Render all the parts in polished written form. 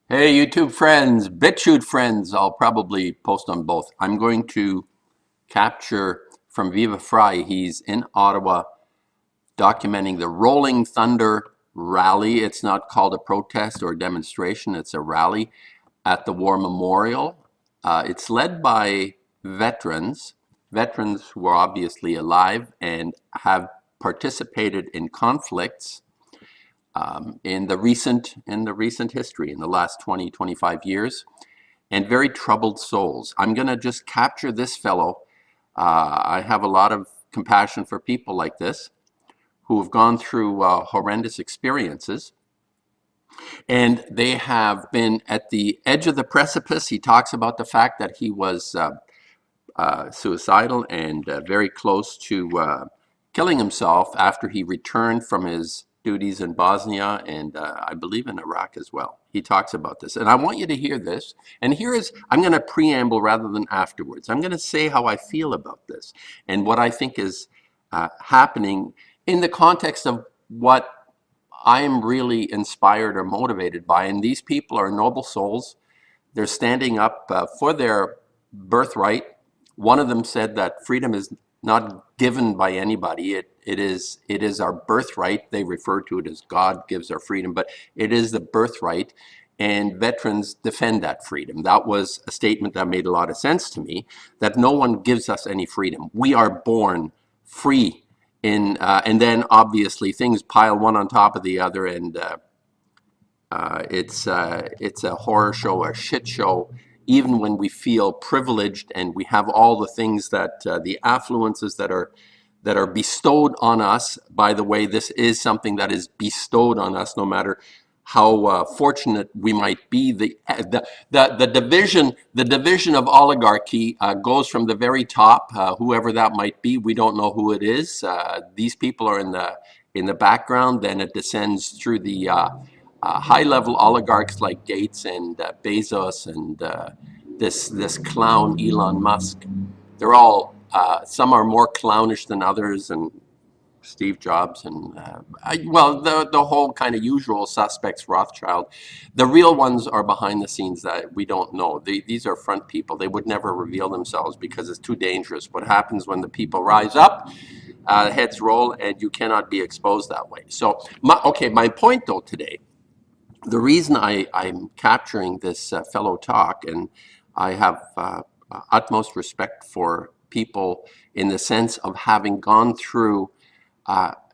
Hey, YouTube friends, BitChute friends, I'll probably post on both. I'm going to capture from Viva Fry. He's in Ottawa documenting the Rolling Thunder rally. It's not called a protest or a demonstration, it's a rally at the War Memorial. It's led by veterans who are obviously alive and have participated in conflicts in the recent history, in the last 20, 25 years, and very troubled souls. I'm going to just capture this fellow. I have a lot of compassion for people like this who have gone through horrendous experiences, and they have been at the edge of the precipice. He talks about the fact that he was suicidal and very close to killing himself after he returned from his duties in Bosnia and I believe in Iraq as well. He talks about this. And I want you to hear this. And here is, I'm going to preamble rather than afterwards. I'm going to say how I feel about this and what I think is happening in the context of what I am really inspired or motivated by. And these people are noble souls. They're standing up for their birthright. One of them said that freedom is not given by anybody. It is our birthright. They refer to it as God gives our freedom, but it is the birthright. And veterans defend that freedom. That was a statement that made a lot of sense to me, that no one gives us any freedom. We are born free. And then obviously things pile one on top of the other, and it's a horror show, a shit show, even when we feel privileged and we have all the things that the affluences that are bestowed on us. By the way, this is something that is bestowed on us, no matter how fortunate we might be. The division of oligarchy goes from the very top, whoever that might be. We don't know who it is. These people are in the background. Then it descends through the high-level oligarchs like Gates and Bezos and this clown Elon Musk. They're all some are more clownish than others, and Steve Jobs and well, the whole kind of usual suspects, Rothschild. The real ones are behind the scenes that we don't know. These are front people. They would never reveal themselves because it's too dangerous. What happens when the people rise up? Heads roll, and you cannot be exposed that way. So, my point though today, the reason I'm capturing this fellow talk, and I have utmost respect for people in the sense of having gone through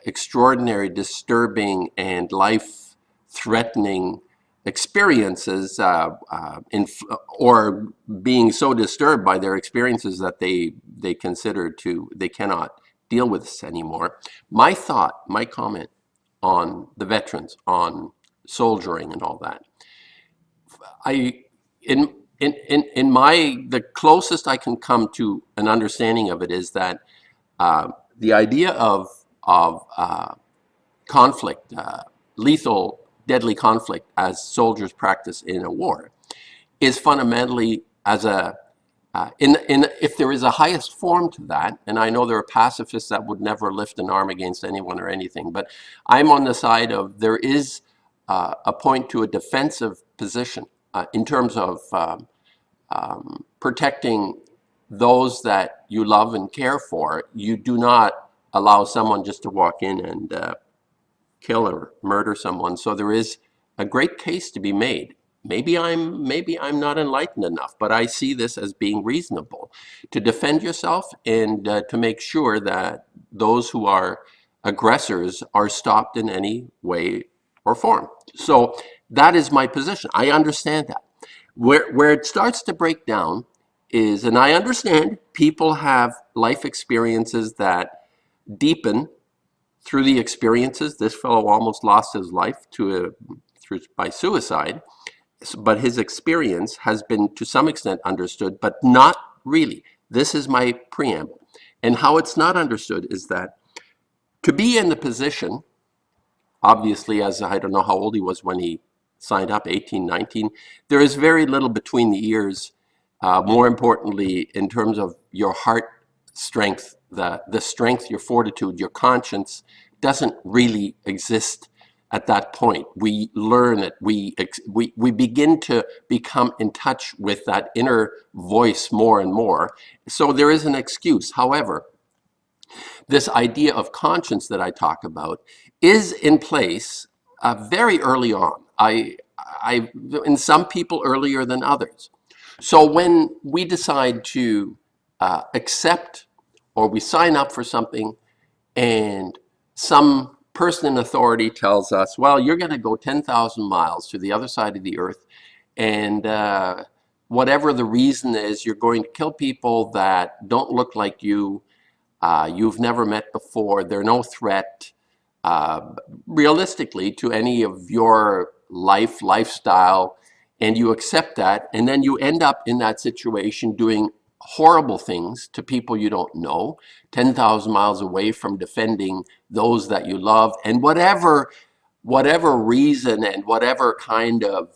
extraordinary, disturbing, and life-threatening experiences, or being so disturbed by their experiences that they consider they cannot deal with this anymore. My thought, my comment on the veterans, on soldiering and all that. I in my the closest I can come to an understanding of it is that the idea of conflict, lethal, deadly conflict, as soldiers practice in a war, is fundamentally as a if there is a highest form to that, and I know there are pacifists that would never lift an arm against anyone or anything, but I'm on the side of there is a point to a defensive position in terms of protecting those that you love and care for. You do not allow someone just to walk in and kill or murder someone. So there is a great case to be made. Maybe I'm not enlightened enough, but I see this as being reasonable to defend yourself and to make sure that those who are aggressors are stopped in any way or form. So that is my position. I understand that. Where it starts to break down is, and I understand people have life experiences that deepen through the experiences. This fellow almost lost his life by suicide, but his experience has been to some extent understood, but not really. This is my preamble. And how it's not understood is that to be in the position, obviously, as I don't know how old he was when he signed up, 18, 19, there is very little between the ears. More importantly, in terms of your heart strength, the strength, your fortitude, your conscience doesn't really exist at that point. We learn it. We begin to become in touch with that inner voice more and more. So there is an excuse. However, this idea of conscience that I talk about is in place very early on. In some people earlier than others. So when we decide to accept or we sign up for something and some person in authority tells us, well, you're going to go 10,000 miles to the other side of the earth, and whatever the reason is, you're going to kill people that don't look like you, you've never met before, they're no threat uh, realistically to any of your lifestyle, and you accept that, and then you end up in that situation doing horrible things to people you don't know, 10,000 miles away from defending those that you love, and whatever reason and whatever kind of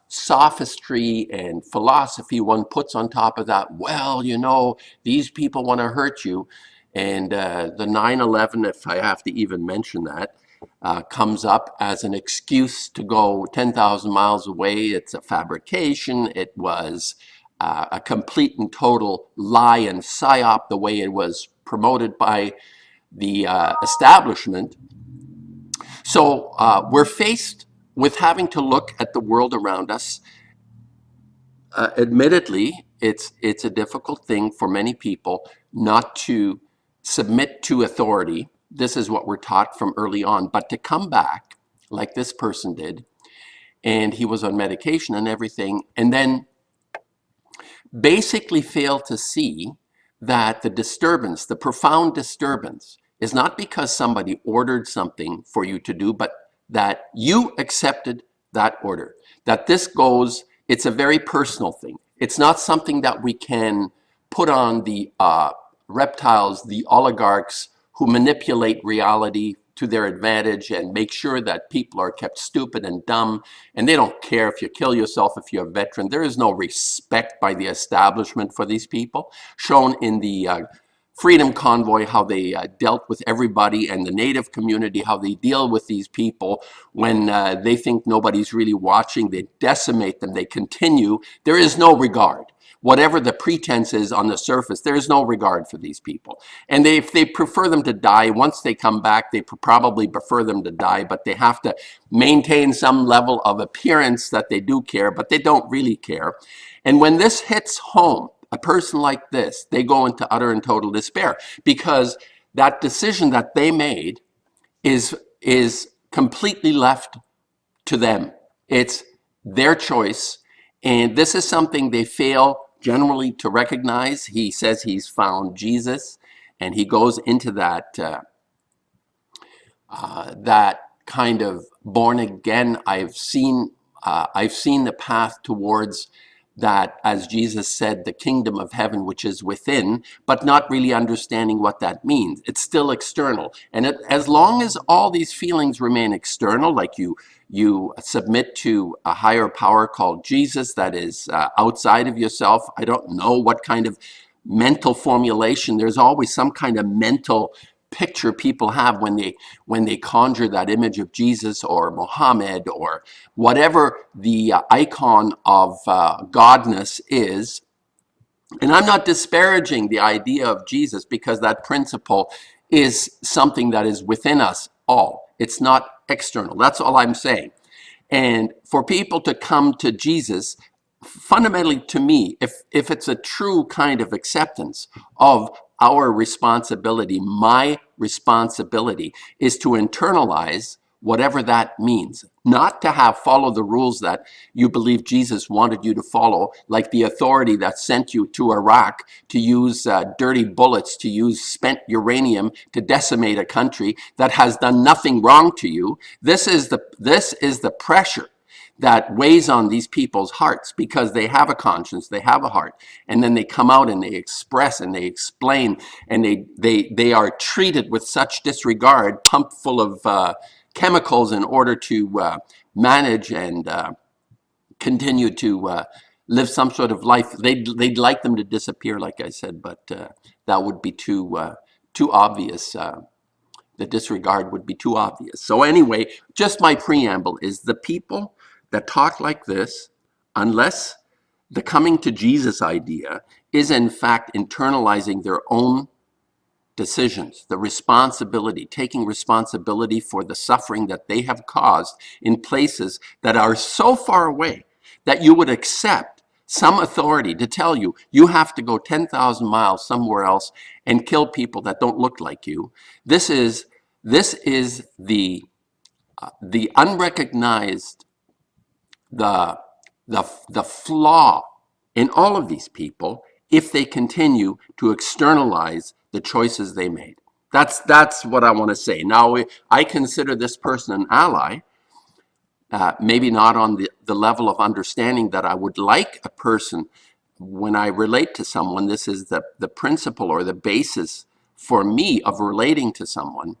sophistry and philosophy one puts on top of that, well, you know, these people want to hurt you. And the 9/11, if I have to even mention that, comes up as an excuse to go 10,000 miles away. It's a fabrication. It was a complete and total lie and psyop the way it was promoted by the establishment. So we're faced with having to look at the world around us. Admittedly, it's a difficult thing for many people not to submit to authority. This is what we're taught from early on, but to come back like this person did, and he was on medication and everything, and then basically fail to see that the disturbance, the profound disturbance, is not because somebody ordered something for you to do, but that you accepted that order. That this goes, it's a very personal thing. It's not something that we can put on the reptiles, the oligarchs who manipulate reality to their advantage and make sure that people are kept stupid and dumb, and they don't care if you kill yourself, if you're a veteran. There is no respect by the establishment for these people, shown in the Freedom Convoy, how they dealt with everybody, and the Native community, how they deal with these people when they think nobody's really watching. They decimate them, they continue. There is no regard. Whatever the pretense is on the surface, there is no regard for these people. And if they prefer them to die, once they come back, they probably prefer them to die, but they have to maintain some level of appearance that they do care, but they don't really care. And when this hits home, a person like this, they go into utter and total despair, because that decision that they made is completely left to them. It's their choice. And this is something they fail generally to recognize. He says he's found Jesus, and he goes into that that kind of born again. I've seen the path towards that, as Jesus said, the kingdom of heaven which is within, but not really understanding what that means. It's still external. And as long as all these feelings remain external, like you submit to a higher power called Jesus that is outside of yourself, I don't know what kind of mental formulation. There's always some kind of mental picture people have when they conjure that image of Jesus or Muhammad or whatever the icon of godness is. And I'm not disparaging the idea of Jesus, because that principle is something that is within us all. It's not external. That's all I'm saying. And for people to come to Jesus, fundamentally, to me, if it's a true kind of acceptance of our responsibility, my responsibility is to internalize whatever that means, not to have follow the rules that you believe Jesus wanted you to follow, like the authority that sent you to Iraq to use dirty bullets, to use spent uranium to decimate a country that has done nothing wrong to you. This is the pressure that weighs on these people's hearts, because they have a conscience, they have a heart, and then they come out and they express and they explain, and they are treated with such disregard, pumped full of chemicals in order to manage and continue to live some sort of life. They'd like them to disappear, like I said, but that would be too obvious. the disregard would be too obvious. So anyway, just my preamble is the people that talk like this, unless the coming to Jesus idea is in fact internalizing their own decisions, the responsibility, taking responsibility for the suffering that they have caused in places that are so far away that you would accept some authority to tell you, you have to go 10,000 miles somewhere else and kill people that don't look like you. This is the unrecognized, the, the flaw in all of these people if they continue to externalize the choices they made. That's what I want to say. Now, I consider this person an ally, maybe not on the level of understanding that I would like a person. When I relate to someone, this is the principle or the basis for me of relating to someone,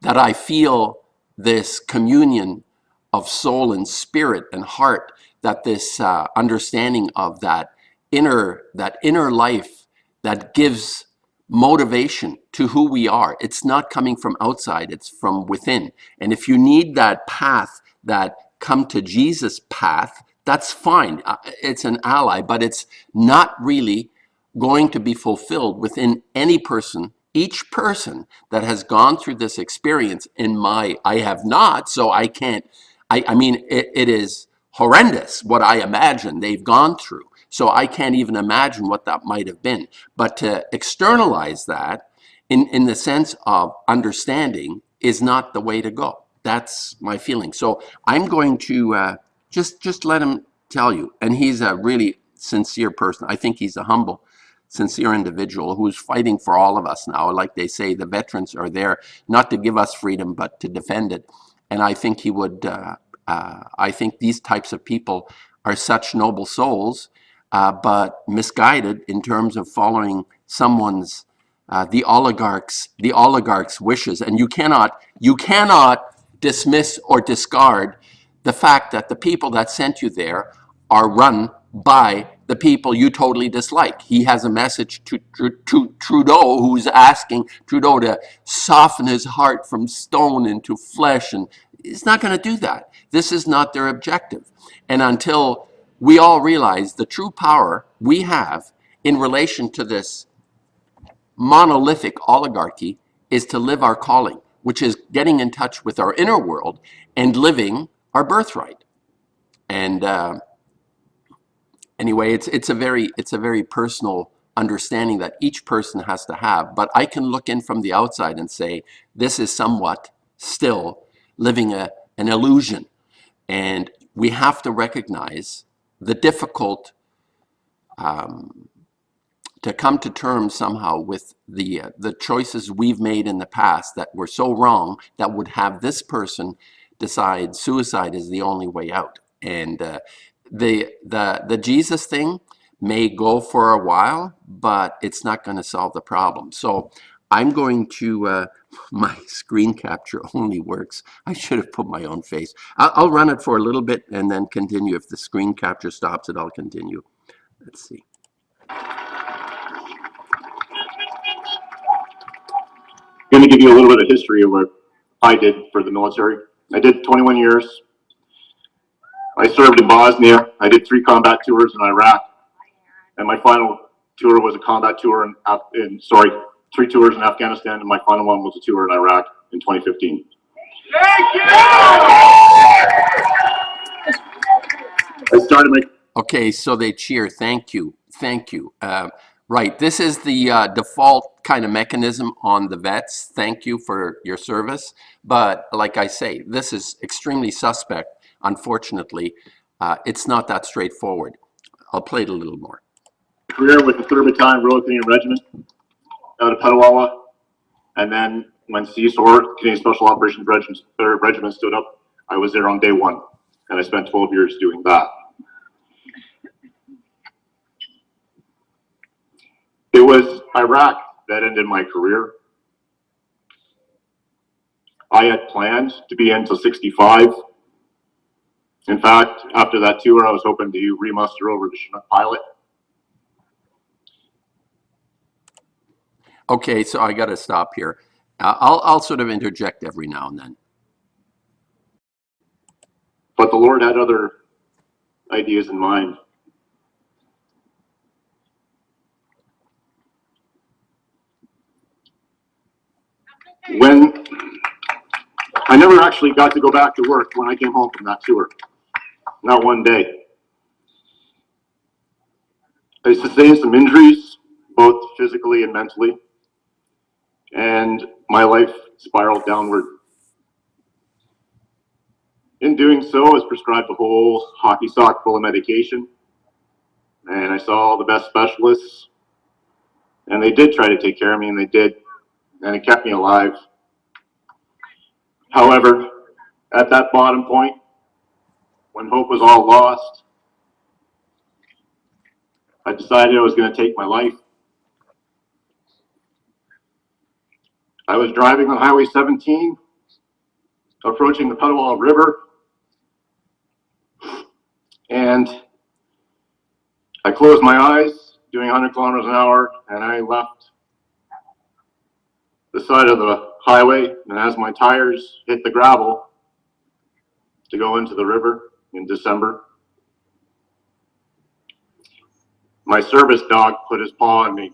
that I feel this communion of soul and spirit and heart, that this understanding of that inner life that gives motivation to who we are. It's not coming from outside, it's from within. And if you need that path, that come to Jesus path, that's fine. It's an ally, but it's not really going to be fulfilled within any person. Each person that has gone through this experience I have not, so I can't, I mean, it is horrendous what I imagine they've gone through. So I can't even imagine what that might have been. But to externalize that in the sense of understanding is not the way to go. That's my feeling. So I'm going to just let him tell you. And he's a really sincere person. I think he's a humble, sincere individual who's fighting for all of us now. Like they say, the veterans are there not to give us freedom, but to defend it. And I think he would, I think these types of people are such noble souls, but misguided in terms of following someone's, the oligarch's wishes. And you cannot dismiss or discard the fact that the people that sent you there are run by the people you totally dislike. He has a message to Trudeau, who's asking Trudeau to soften his heart from stone into flesh, and he's not going to do that. This is not their objective. And until we all realize the true power we have in relation to this monolithic oligarchy is to live our calling, which is getting in touch with our inner world and living our birthright. And anyway, it's a very personal understanding that each person has to have. But I can look in from the outside and say, this is somewhat still living an illusion. And we have to recognize the difficult, to come to terms somehow with the choices we've made in the past that were so wrong that would have this person decide suicide is the only way out. And the Jesus thing may go for a while, but it's not going to solve the problem. So I'm going to, my screen capture only works. I should have put my own face. I'll run it for a little bit and then continue. If the screen capture stops it, I'll continue. Let's see. I'm going to give you a little bit of history of what I did for the military. I did 21 years. I served in Bosnia. I did 3 combat tours in Iraq. And my final tour was a combat tour in 3 tours in Afghanistan, and my final one was a tour in Iraq in 2015. Thank you! I started my... Okay, so they cheer. Thank you. Thank you. Right. This is the default kind of mechanism on the vets. Thank you for your service. But like I say, this is extremely suspect. Unfortunately, it's not that straightforward. I'll play it a little more. Career with the 3rd Battalion Royal Canadian Regiment out of Petawawa. And then when CSOR, Canadian Special Operations Regiment stood up, I was there on day 1. And I spent 12 years doing that. It was Iraq that ended my career. I had planned to be until 65. In fact, after that tour, I was hoping to remuster over to Chinook pilot. Okay, so I got to stop here. I'll sort of interject every now and then. But the Lord had other ideas in mind. When I never actually got to go back to work when I came home from that tour, not one day. I sustained some injuries, both physically and mentally, and my life spiraled downward. In doing so, I was prescribed a whole hockey sock full of medication, and I saw all the best specialists, and they did try to take care of me, and they did, and it kept me alive. However, at that bottom point, when hope was all lost, I decided I was going to take my life. I was driving on Highway 17, approaching the Petawawa River, and I closed my eyes, doing 100 kilometers an hour, and I left the side of the highway, and as my tires hit the gravel to go into the river in December, my service dog put his paw on me.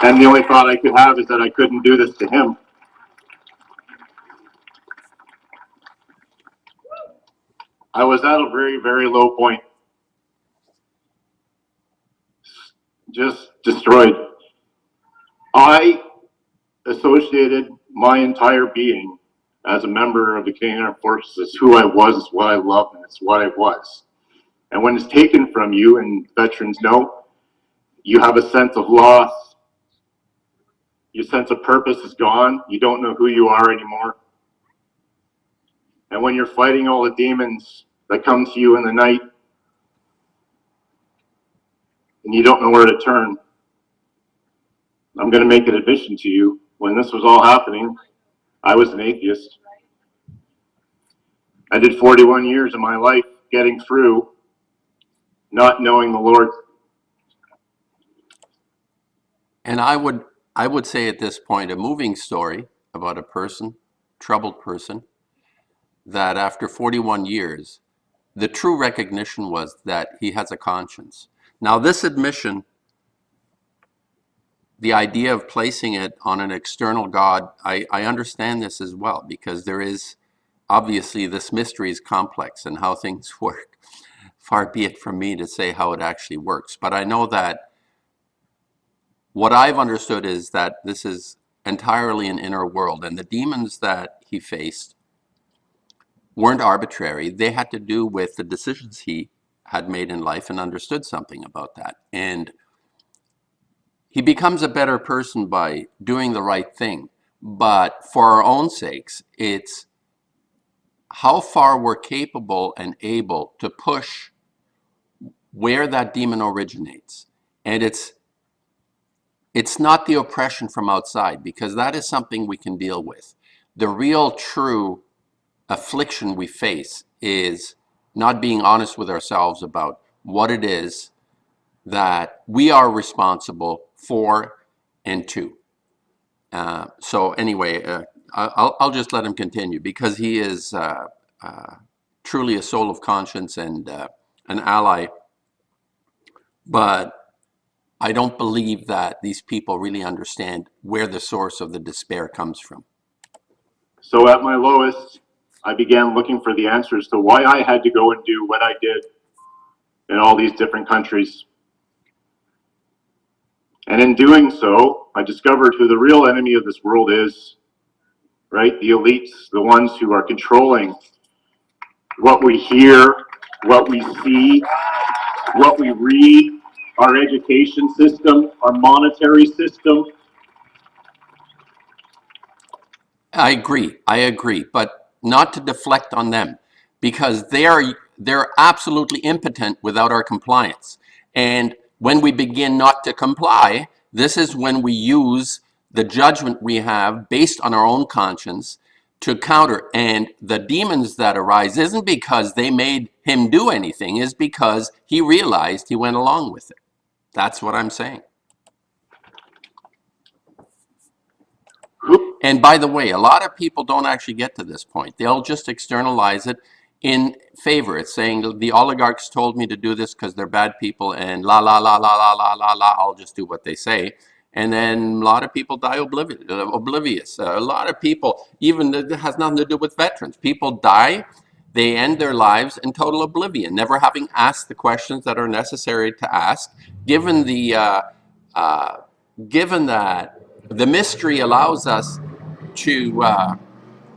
And the only thought I could have is that I couldn't do this to him. I was at a very, very low point. Just destroyed. I associated my entire being as a member of the Canadian Armed Forces as who I was, is what I loved, and it's what I was. And when it's taken from you, and veterans know, you have a sense of loss. Your sense of purpose is gone. You don't know who you are anymore. And when you're fighting all the demons that come to you in the night, and you don't know where to turn, I'm going to make an admission to you. When this was all happening, I was an atheist. I did 41 years of my life getting through, not knowing the Lord. And I would say at this point, a moving story about a person, troubled person, that after 41 years, the true recognition was that he has a conscience. Now, this admission, the idea of placing it on an external God, I understand this as well, because there is obviously this mystery is complex and how things work. Far be it from me to say how it actually works. But I know that what I've understood is that this is entirely an inner world, and the demons that he faced weren't arbitrary. They had to do with the decisions he had made in life and understood something about that. And he becomes a better person by doing the right thing. But for our own sakes, it's how far we're capable and able to push where that demon originates. And it's not the oppression from outside, because that is something we can deal with. The real true affliction we face is not being honest with ourselves about what it is that we are responsible for and to. So anyway, I'll just let him continue, because he is truly a soul of conscience and an ally. But I don't believe that these people really understand where the source of the despair comes from. So at my lowest, I began looking for the answers to why I had to go and do what I did in all these different countries. And in doing so, I discovered who the real enemy of this world is, right? The elites, the ones who are controlling what we hear, what we see, what we read, our education system, our monetary system. I agree, but not to deflect on them, because they're absolutely impotent without our compliance. And when we begin not to comply, this is when we use the judgment we have based on our own conscience to counter. And the demons that arise isn't because they made him do anything, is because he realized he went along with it. That's what I'm saying. Who, And by the way, a lot of people don't actually get to this point. They'll just externalize it in favor. It's saying the oligarchs told me to do this because they're bad people and la la la la la la la la, I'll just do what they say. And then a lot of people die oblivious. A lot of people, even it has nothing to do with veterans. People die, they end their lives in total oblivion, never having asked the questions that are necessary to ask, given the uh, given that the mystery allows us to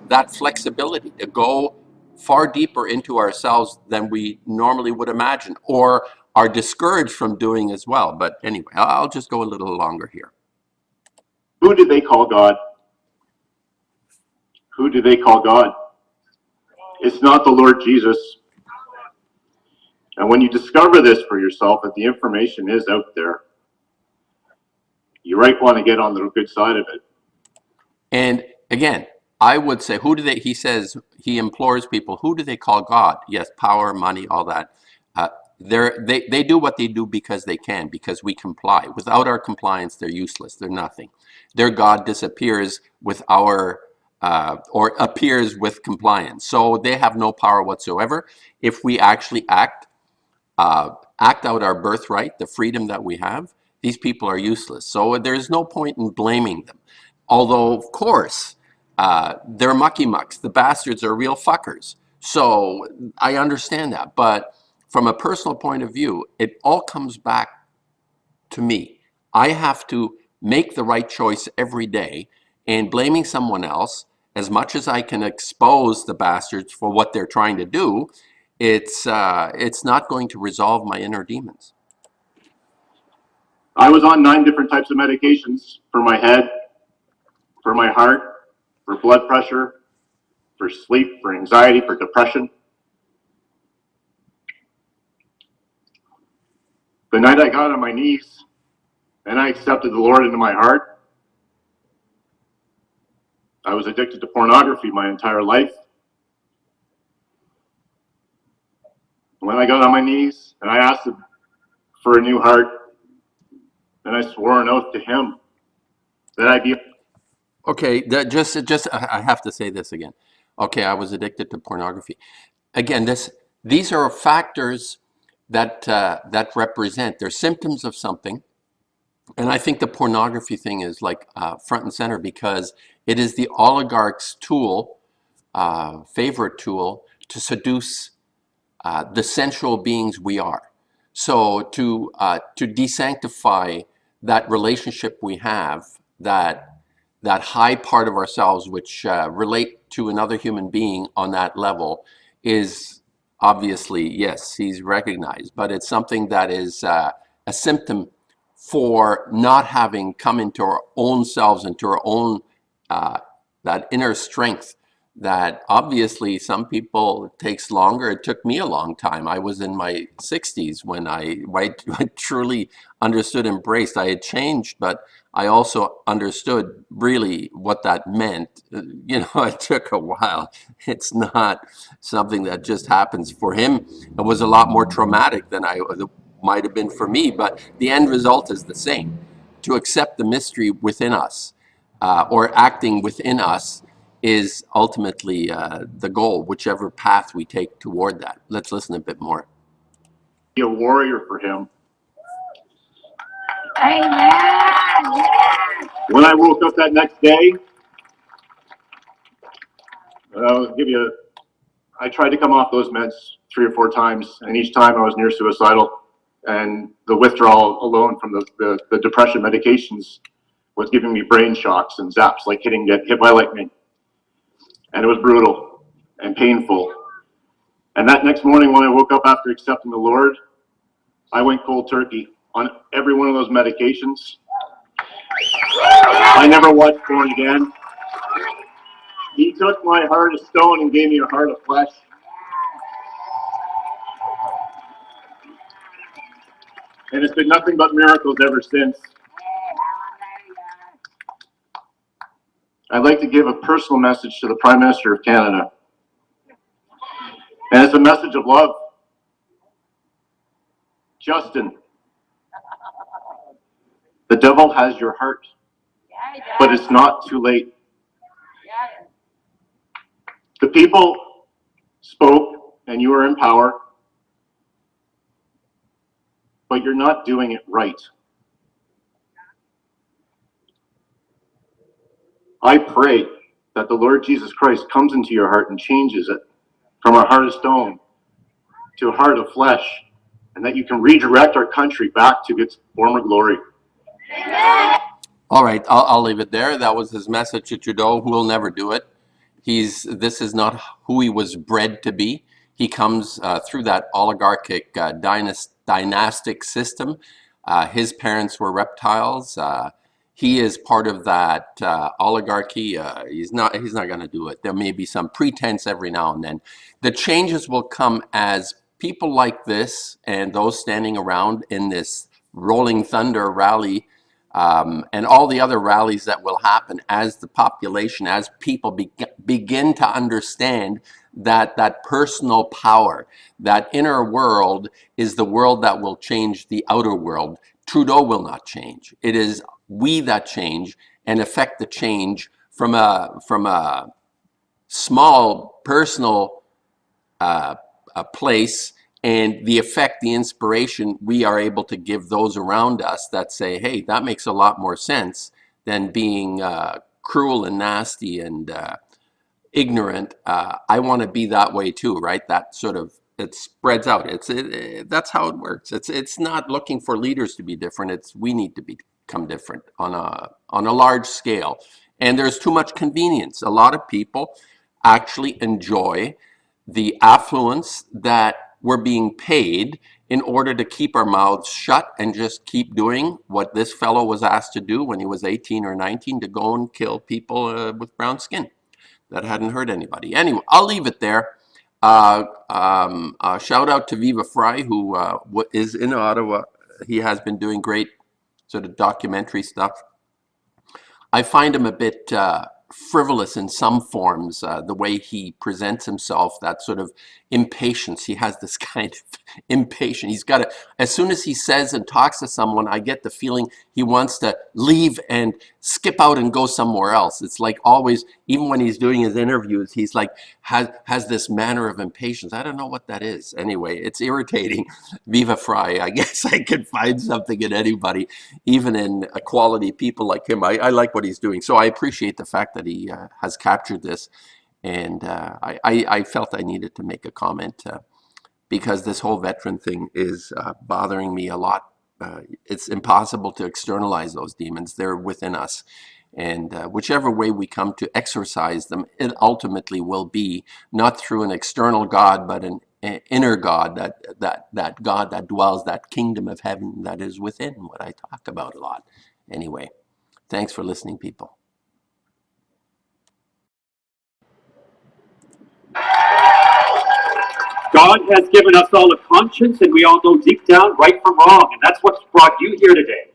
that flexibility to go far deeper into ourselves than we normally would imagine or are discouraged from doing as well. But anyway, I'll just go a little longer here. who did they call God? Who do they call God? It's not the Lord Jesus. And when you discover this for yourself, that the information is out there, you might want to get on the good side of it. And again, I would say, who do they, he says, he implores people, who do they call God? Yes, power, money, all that. They do what they do because they can, because we comply. Without our compliance, they're useless. They're nothing. Their God disappears with our, or appears with compliance. So they have no power whatsoever. If we actually act out our birthright, the freedom that we have, these people are useless. So there's no point in blaming them. Although, of course, they're mucky mucks. The bastards are real fuckers. So I understand that. But from a personal point of view, it all comes back to me. I have to make the right choice every day, and blaming someone else, as much as I can expose the bastards for what they're trying to do, it's not going to resolve my inner demons. I was on 9 different types of medications for my head, for my heart, for blood pressure, for sleep, for anxiety, for depression. The night I got on my knees and I accepted the Lord into my heart, I was addicted to pornography my entire life. When I got on my knees and I asked him for a new heart, and I swore an oath to him that I'd be. Okay, just I have to say this again. Okay, I was addicted to pornography. Again, these are factors that represent, they're symptoms of something. And I think the pornography thing is like front and center because it is the oligarch's tool, favorite tool, to seduce the sensual beings we are. So to desanctify that relationship we have, that high part of ourselves which relate to another human being on that level, is obviously, yes, he's recognized, but it's something that is a symptom for not having come into our own selves, into our own that inner strength that obviously some people it takes longer. It took me a long time. I was in my 60s when I truly understood, embraced. I had changed, but I also understood really what that meant. You know, it took a while. It's not something that just happens. For him, it was a lot more traumatic than it might have been for me, but the end result is the same. To accept the mystery within us, or acting within us, is ultimately the goal, whichever path we take toward that. Let's listen a bit more. Be a warrior for him. Amen. When I woke up that next day, I tried to come off those meds 3 or 4 times, and each time I was near suicidal. And the withdrawal alone from the depression medications was giving me brain shocks and zaps, like get hit by lightning. And it was brutal and painful. And that next morning when I woke up after accepting the Lord, I went cold turkey on every one of those medications. I never watched porn again. He took my heart of stone and gave me a heart of flesh. And it's been nothing but miracles ever since. I'd like to give a personal message to the Prime Minister of Canada. And it's a message of love. Justin, the devil has your heart, but it's not too late. The people spoke and you are in power, but you're not doing it right. I pray that the Lord Jesus Christ comes into your heart and changes it from a heart of stone to a heart of flesh, and that you can redirect our country back to its former glory. All right, I'll leave it there. That was his message to Trudeau, who will never do it. This is not who he was bred to be. He comes through that oligarchic dynastic system. His parents were reptiles. He is part of that oligarchy. He's not going to do it. There may be some pretense every now and then. The changes will come as people like this and those standing around in this Rolling Thunder rally, and all the other rallies that will happen as the population, as people begin to understand that personal power, that inner world is the world that will change the outer world. Trudeau will not change. It is we that change and affect the change from a small personal a place, and the effect, the inspiration we are able to give those around us that say, hey, that makes a lot more sense than being cruel and nasty and ignorant. I want to be that way too, right? That sort of, it spreads out. That's how it works. It's not looking for leaders to be different. It's we need to become different on a large scale. And there's too much convenience. A lot of people actually enjoy the affluence that we're being paid in order to keep our mouths shut and just keep doing what this fellow was asked to do when he was 18 or 19, to go and kill people with brown skin that hadn't hurt anybody. Anyway, I'll leave it there. Shout out to Viva Fry, who is in Ottawa. He has been doing great sort of documentary stuff. I find him a bit frivolous in some forms, the way he presents himself, that sort of impatience. He has this kind of impatience. He's got to, as soon as he says and talks to someone, I get the feeling he wants to leave and skip out and go somewhere else. It's like always, even when he's doing his interviews, he's like, has this manner of impatience. I don't know what that is. Anyway, it's irritating. Viva Fry, I guess I could find something in anybody, even in quality people like him. I like what he's doing. So I appreciate the fact that he has captured this. And I felt I needed to make a comment because this whole veteran thing is bothering me a lot. It's impossible to externalize those demons. They're within us. And whichever way we come to exorcise them, it ultimately will be not through an external God, but an inner God, that God that dwells, that kingdom of heaven that is within, what I talk about a lot. Anyway, thanks for listening, people. God has given us all a conscience, and we all know deep down right from wrong, and that's what's brought you here today.